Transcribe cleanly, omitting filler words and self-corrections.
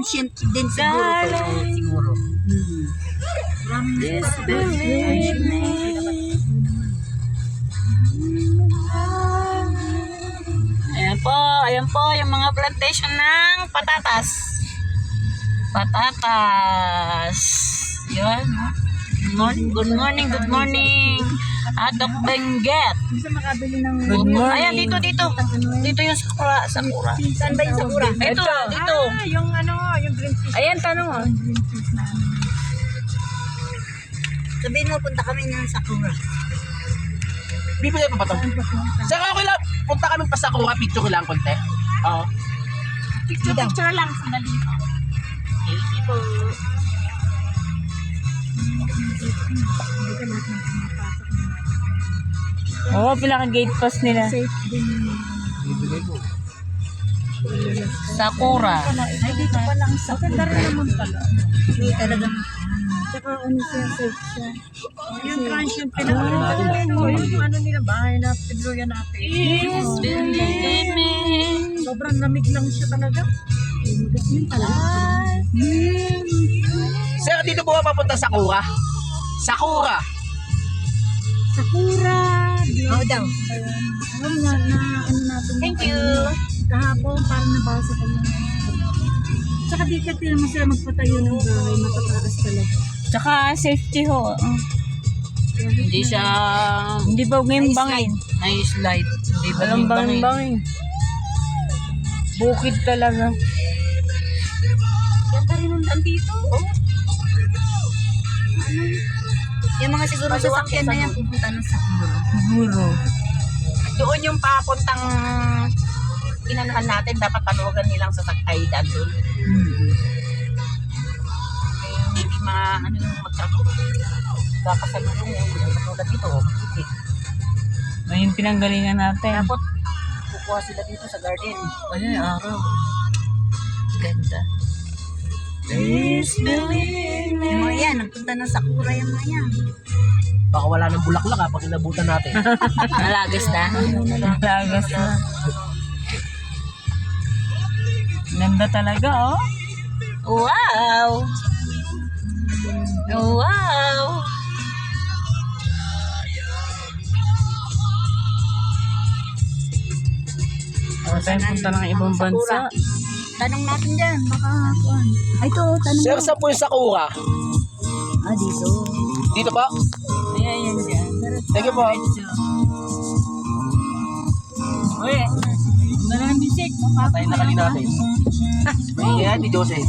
transient din siguro to. Siguro. Yes, believe me. Ayan po yung mga plantation ng patatas. Patatas. Yun. Good morning. Adok Benguet. Gusto makabili ng... Good morning. Ayan, dito. Dito yung sakura. Saan ba yung sakura? Ito, dito. Yung green fish. Ayan, tanong mo. Green fish na ano. Sabihin mo, punta kami ng sakura. Bibigay pa ba ito? Saka okay lang, punta kami pa sa Sakura, picture lang konti. Oo. Picture lang, sandali pa. Thank you po. Oo, pila ka gate pass nila. Safe din. Bibigay ko. Sakura. Ay, dito pa lang sa... Maganda rin naman pala. May talagang... Tsaka ano siya, safe siya. Yung transient yung ano nila bahay na pinluyan natin. Yes, believe me. Sobrang lamig lang siya talaga. Yun pala. Sir, dito po ba papunta sa Sakura? Sakura! Sakura. Oo daw. Alam na ano natin. Thank you. Kahapon, parang nabasa ko lang. Tsaka di ka mo sila magpatayo ng bahay, matataas talaga. Tsaka safety ho. Hindi siya... Hindi ba bangin? Nice light. Hindi ba bangin? Bukid talaga. Ganda rin nung dito. Oh. Ano? Yung mga siguro sasakyan na yan, pupunta ng Sakura. Siguro. Doon yung papuntang inanuhan natin, dapat panuwagan nilang sasakay daan doon. Hindi ano yung magkakasalubong yung katulad dito. Okay. Ayun pinanggalingan natin. Dapat kukuha sila dito sa garden. Ayun, araw. Ganda. Please believe me. Yung mga yan, nagpunta ng Sakura yung mga yan. Baka wala ng bulaklak pag inabutan natin. Nalagas na. Nalagas na. Ganda talaga, oh. Wow! Wow! Tayo punta ng ibang bansa. Tanong natin dyan, baka kuhan. Ay, ito, tanong Sir, mo. saan po yung Sakura? Ah, dito. Dito po? Ayan, dyan. Thank you po. Uy, maraming bisik. Patayin na kali natin. May yan, di Jose.